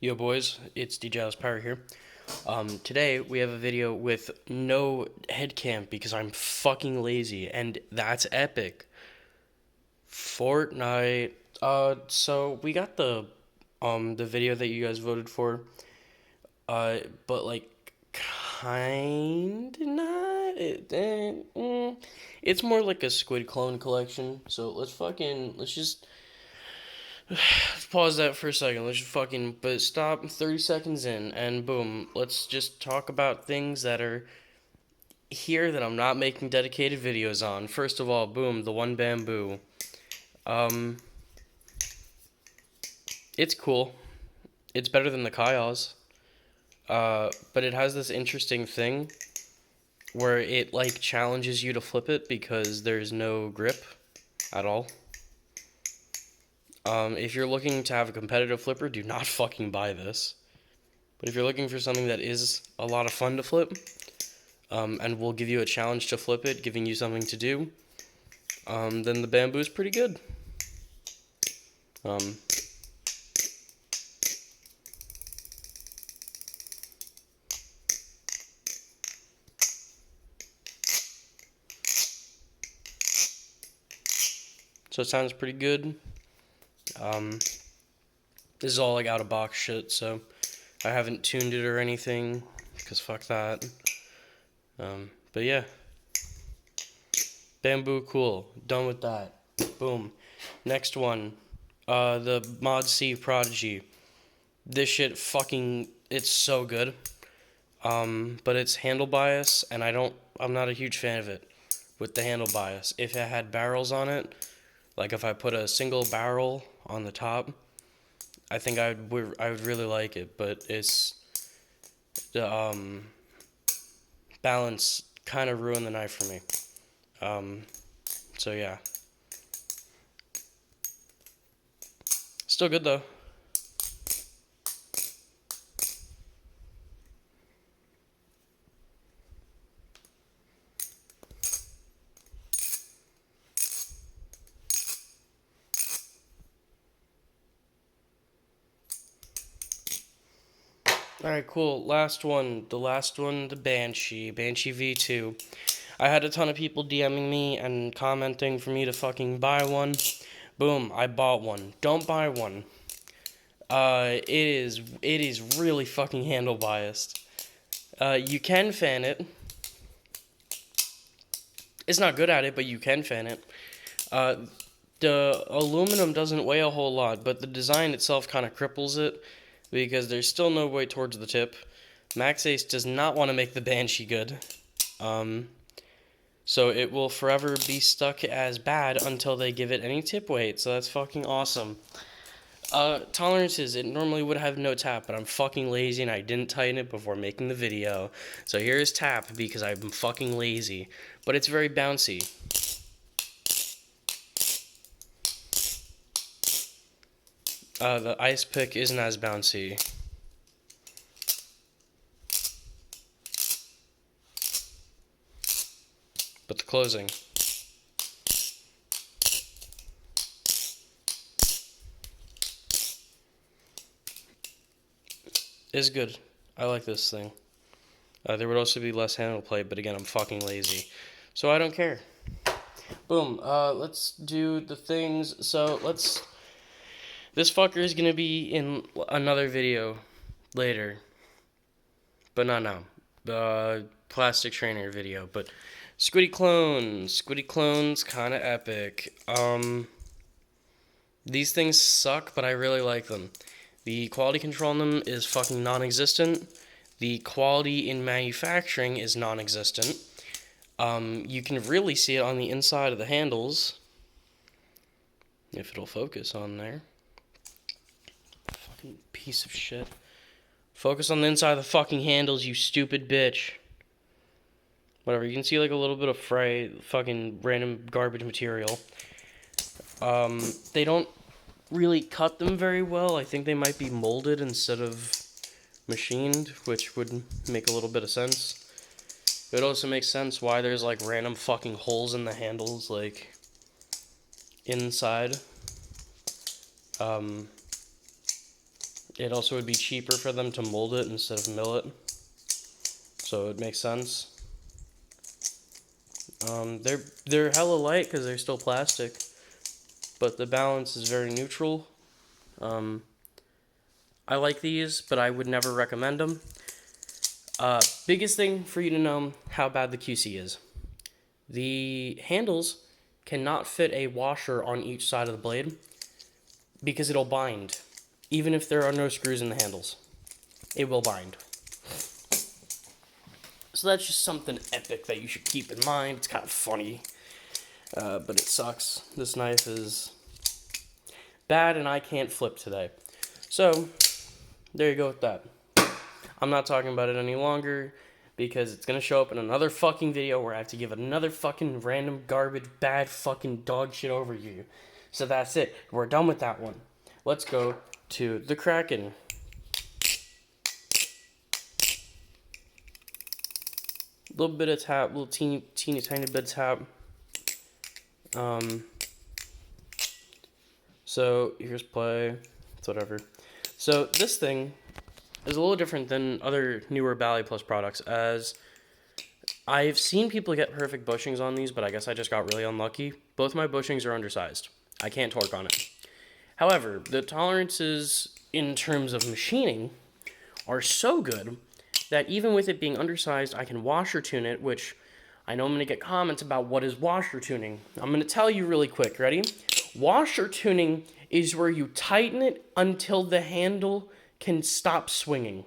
Yo boys, it's DJ Power here. Today we have a video with no head cam because I'm fucking lazy, and that's epic. Fortnite. So we got the video that you guys voted for. But like kinda not. It's more like a Squid clone collection. So let's just pause that for a second. Let's just but stop 30 seconds in, and boom, let's just talk about things that are here that I'm not making dedicated videos on. First of all, boom, the one bamboo. Um, it's cool. It's better than the Kayas. But it has this interesting thing where it like challenges you to flip it because there's no grip at all. If you're looking to have a competitive flipper, do not fucking buy this. But if you're looking for something that is a lot of fun to flip, and will give you a challenge to flip it, giving you something to do, then the bamboo is pretty good. Um, so it sounds pretty good. This is all like out of box shit, so I haven't tuned it or anything, because fuck that. But yeah. Bamboo, cool. Done with that. Boom. Next one. The Mod C Prodigy. This shit it's so good. But it's handle bias, and I'm not a huge fan of it with the handle bias. If it had barrels on it, like if I put a single barrel on the top, I think I would really like it, but it's the balance kind of ruined the knife for me. So yeah. Still good though. Alright, cool. The Banshee V2. I had a ton of people DMing me and commenting for me to fucking buy one. Boom, I bought one. Don't buy one. It is really fucking handle biased. You can fan it. It's not good at it, but you can fan it. The aluminum doesn't weigh a whole lot, but the design itself kind of cripples it because there's still no weight towards the tip. Max Ace does not want to make the Banshee good. So it will forever be stuck as bad until they give it any tip weight, so that's fucking awesome. Tolerances, it normally would have no tap, but I'm fucking lazy and I didn't tighten it before making the video. So here's tap because I'm fucking lazy, but it's very bouncy. The ice pick isn't as bouncy. But the closing is good. I like this thing. There would also be less handle play, but again, I'm fucking lazy. So I don't care. Boom. Let's do the things. This fucker is gonna be in another video later. But not now. The plastic trainer video. But Squiddy clones, kinda epic. These things suck, but I really like them. The quality control on them is fucking non-existent. The quality in manufacturing is non-existent. You can really see it on the inside of the handles. If it'll focus on there. Fucking piece of shit. Focus on the inside of the fucking handles, you stupid bitch. Whatever, you can see like a little bit of fucking random garbage material. They don't really cut them very well. I think they might be molded instead of machined, which would make a little bit of sense. It would also make sense why there's like random fucking holes in the handles, like inside. it also would be cheaper for them to mold it instead of mill it. So it makes sense. They're hella light because they're still plastic, but the balance is very neutral. I like these, but I would never recommend them. Biggest thing for you to know how bad the QC is. The handles cannot fit a washer on each side of the blade because it'll bind. Even if there are no screws in the handles, it will bind. So that's just something epic that you should keep in mind. It's kind of funny, but it sucks. This knife is bad and I can't flip today. So, there you go with that. I'm not talking about it any longer because it's going to show up in another fucking video where I have to give another fucking random garbage, bad fucking dog shit overview. So that's it. We're done with that one. Let's go to the Kraken. Little bit of tap, little teeny tiny bit of tap. So here's play. It's whatever. So this thing is a little different than other newer Bally Plus products, as I've seen people get perfect bushings on these, but I guess I just got really unlucky. Both my bushings are undersized. I can't torque on it. However, the tolerances in terms of machining are so good that even with it being undersized, I can washer tune it, which I know I'm going to get comments about what is washer tuning. I'm going to tell you really quick. Ready? Washer tuning is where you tighten it until the handle can stop swinging.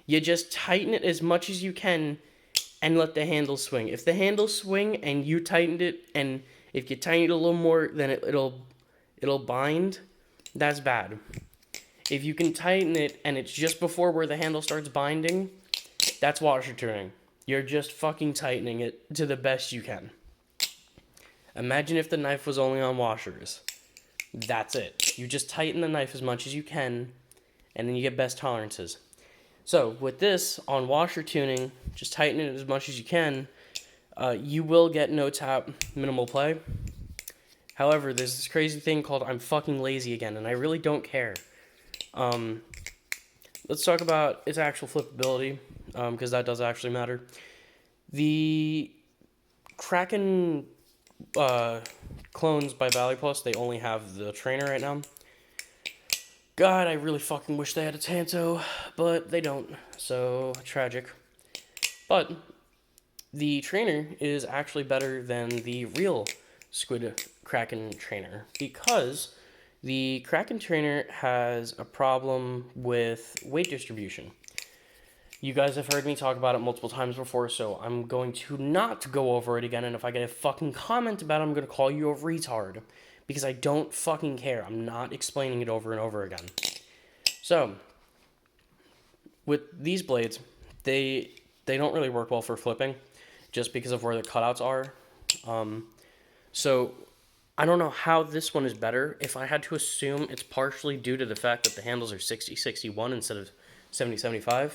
You just tighten it as much as you can and let the handle swing. If the handle swing and you tightened it, and if you tighten it a little more, then it'll bind. That's bad. If you can tighten it and it's just before where the handle starts binding, that's washer tuning. You're just fucking tightening it to the best you can. Imagine if the knife was only on washers. That's it. You just tighten the knife as much as you can, and then you get best tolerances. So with this, on washer tuning, just tighten it as much as you can. You will get no tap, minimal play. However, there's this crazy thing called I'm fucking lazy again, and I really don't care. Let's talk about its actual flippability, because that does actually matter. The Kraken clones by Bally Plus, they only have the Trainer right now. God, I really fucking wish they had a Tanto, but they don't, so tragic. But the Trainer is actually better than the real Squid Kraken Trainer, because the Kraken Trainer has a problem with weight distribution. You guys have heard me talk about it multiple times before, so I'm going to not go over it again, and if I get a fucking comment about it, I'm going to call you a retard, because I don't fucking care. I'm not explaining it over and over again. So, with these blades, they don't really work well for flipping, just because of where the cutouts are. So, I don't know how this one is better. If I had to assume, it's partially due to the fact that the handles are 60-61 instead of 70-75,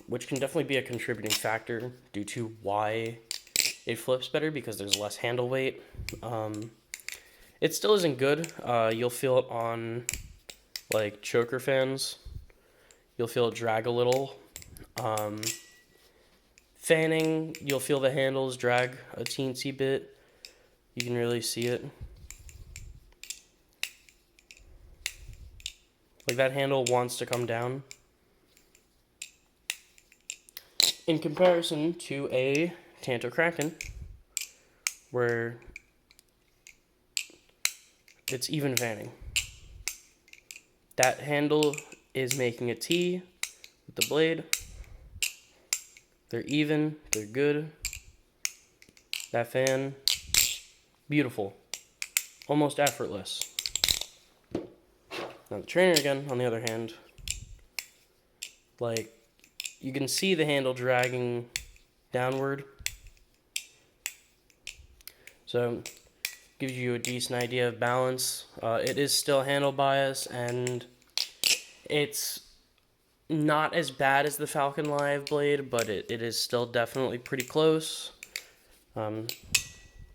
which can definitely be a contributing factor due to why it flips better, because there's less handle weight. It still isn't good. You'll feel it on, like, choker fans. You'll feel it drag a little. Fanning, you'll feel the handles drag a teensy bit. You can really see it. Like, that handle wants to come down. In comparison to a Tanto Kraken, where it's even fanning. That handle is making a T with the blade. They're even, they're good. That fan, beautiful, almost effortless. Now the Trainer again, on the other hand, like, you can see the handle dragging downward. So, gives you a decent idea of balance. It is still handle bias, and it's not as bad as the Falcon Live blade, but it is still definitely pretty close.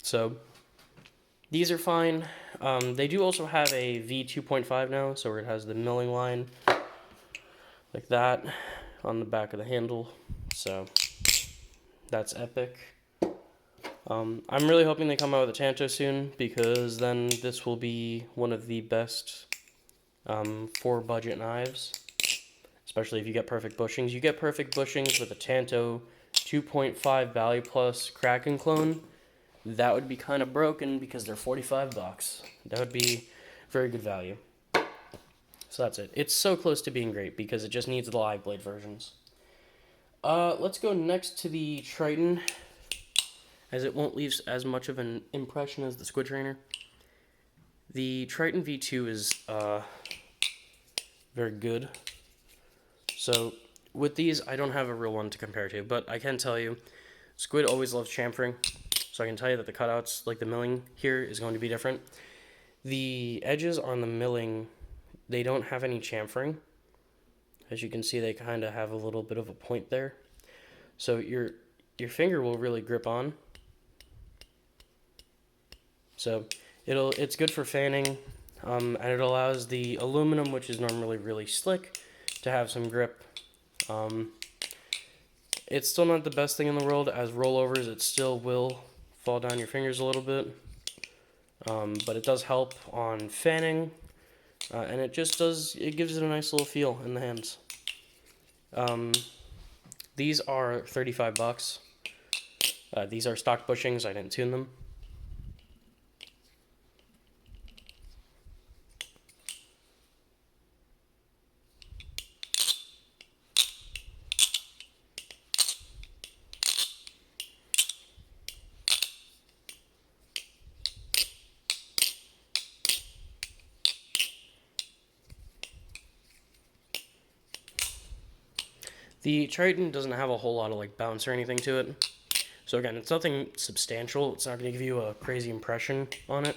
So, these are fine. They do also have a V2.5 now, so it has the milling line like that on the back of the handle. So that's epic. I'm really hoping they come out with a Tanto soon, because then this will be one of the best for budget knives, especially if you get perfect bushings. You get perfect bushings with a Tanto 2.5 Value Plus Kraken clone. That would be kind of broken because they're $45. That would be very good value. So that's it. It's so close to being great because it just needs the live blade versions. Let's go next to the Triton, as it won't leave as much of an impression as the Squid Trainer. The Triton V2 is very good. So with these, I don't have a real one to compare to, but I can tell you, Squid always loves chamfering, so I can tell you that the cutouts, like the milling here, is going to be different. The edges on the milling, they don't have any chamfering. As you can see, they kind of have a little bit of a point there. So your finger will really grip on. So it's good for fanning, and it allows the aluminum, which is normally really slick, to have some grip. It's still not the best thing in the world. As rollovers, it still will fall down your fingers a little bit, but it does help on fanning, and it gives it a nice little feel in the hands. These are $35. These are stock bushings. I didn't tune them. The Triton doesn't have a whole lot of like bounce or anything to it. So again, it's nothing substantial. It's not going to give you a crazy impression on it.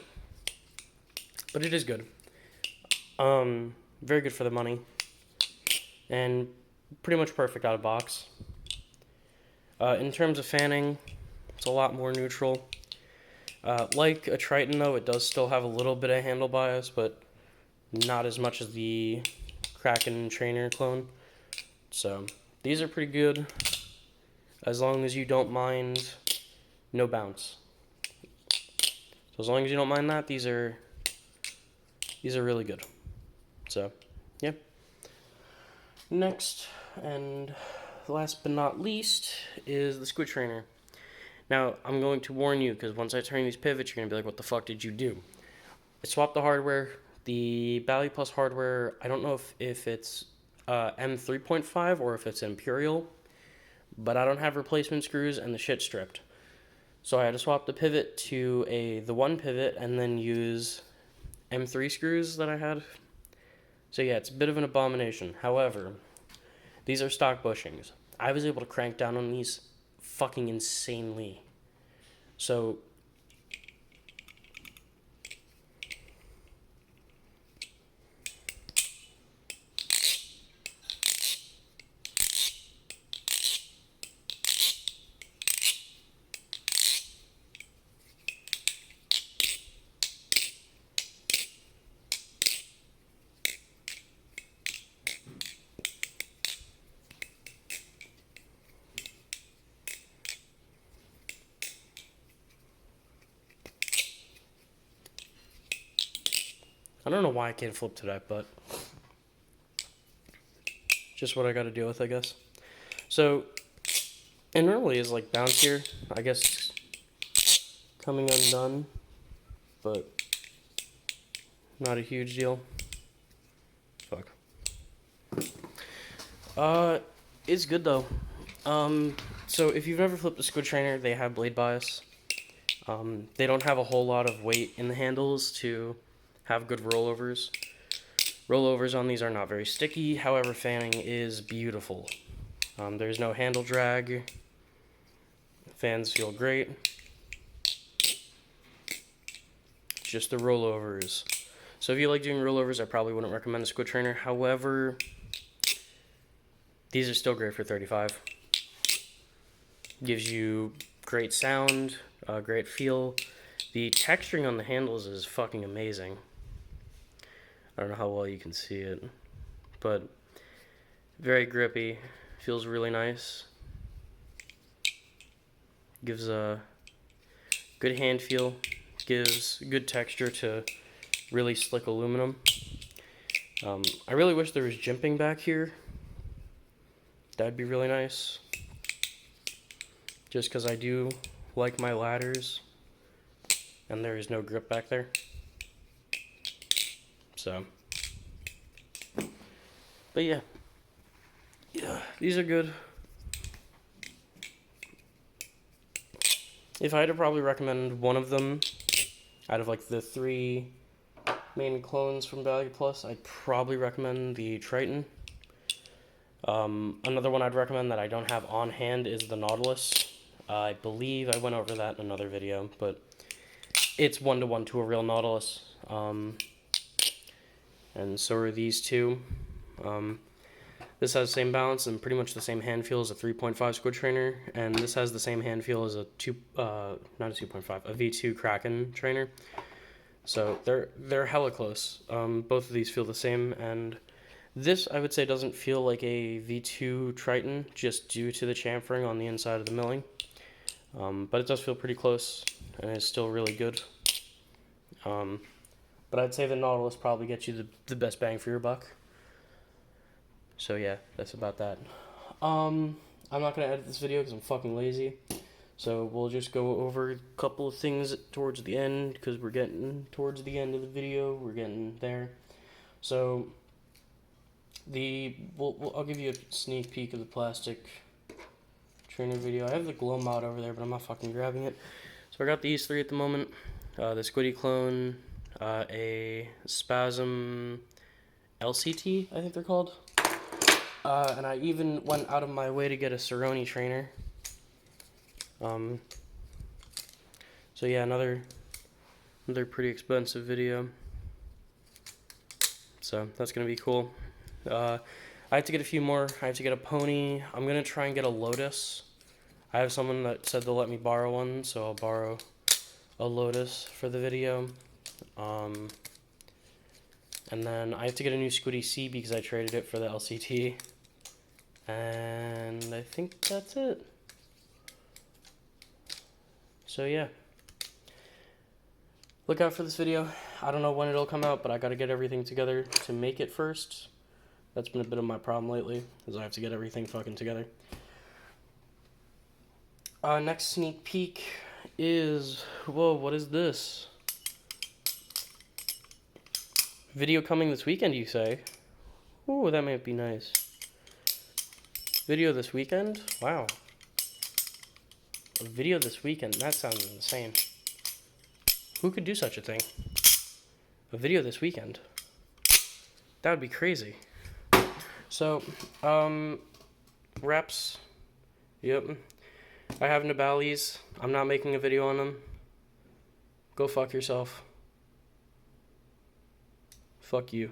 But it is good. Very good for the money. And pretty much perfect out of box. In terms of fanning, it's a lot more neutral. Like a Triton though, it does still have a little bit of handle bias, but not as much as the Kraken Trainer clone. So these are pretty good, as long as you don't mind no bounce. So as long as you don't mind that, these are really good. So yeah. Next, and last but not least, is the Squid Trainer. Now, I'm going to warn you, because once I turn these pivots, you're going to be like, what the fuck did you do? I swapped the hardware. The Bally Plus hardware, I don't know if it's M3.5 or if it's Imperial, but I don't have replacement screws and the shit stripped. So I had to swap the pivot to the one pivot and then use M3 screws that I had. So yeah, it's a bit of an abomination. However, these are stock bushings. I was able to crank down on these fucking insanely. So I don't know why I can't flip to that, but just what I got to deal with, I guess. So, and really is like bounce here, I guess, coming undone, but not a huge deal. Fuck. It's good though. So if you've never flipped a Squid Trainer, they have blade bias. They don't have a whole lot of weight in the handles to have good rollovers. Rollovers on these are not very sticky, however, fanning is beautiful. There's no handle drag. Fans feel great. Just the rollovers. So if you like doing rollovers, I probably wouldn't recommend the Squid Trainer. However, these are still great for $35. Gives you great sound, great feel. The texturing on the handles is fucking amazing. I don't know how well you can see it, but very grippy, feels really nice. Gives a good hand feel, gives good texture to really slick aluminum. I really wish there was jimping back here. That'd be really nice. Just because I do like my ladders, and there is no grip back there. So, but yeah, these are good. If I had to probably recommend one of them out of like the 3 main clones from Value Plus, I'd probably recommend the Triton. Another one I'd recommend that I don't have on hand is the Nautilus. I believe I went over that in another video, but it's 1-to-1 to a real Nautilus. And so are these two. This has the same balance and pretty much the same hand feel as a 3.5 Squid Trainer, and this has the same hand feel as a not a 2.5, a V2 Kraken trainer. So they're hella close. Both of these feel the same, and this I would say doesn't feel like a V2 Triton just due to the chamfering on the inside of the milling. But it does feel pretty close, and it's still really good. But I'd say the Nautilus probably gets you the best bang for your buck. So yeah, that's about that. I'm not going to edit this video because I'm fucking lazy. So we'll just go over a couple of things towards the end, because we're getting towards the end of the video. We're getting there. So I'll give you a sneak peek of the plastic trainer video. I have the glow mod over there, but I'm not fucking grabbing it. So I got these 3 at the moment. The Squiddy clone, a Spasm LCT, I think they're called. And I even went out of my way to get a Cerrone trainer. So yeah, another pretty expensive video. So that's gonna be cool. I have to get a few more. I have to get a pony. I'm gonna try and get a Lotus. I have someone that said they'll let me borrow one, so I'll borrow a Lotus for the video. And then I have to get a new Squiddy C because I traded it for the LCT. And I think that's it. So yeah. Look out for this video. I don't know when it'll come out, but I gotta get everything together to make it first. That's been a bit of my problem lately, is I have to get everything fucking together. Next sneak peek is... Whoa, what is this? Video coming this weekend, you say? Ooh, that might be nice. Video this weekend? Wow. A video this weekend? That sounds insane. Who could do such a thing? A video this weekend? That would be crazy. So, reps. Yep. I have Nabalis. I'm not making a video on them. Go fuck yourself. Fuck you.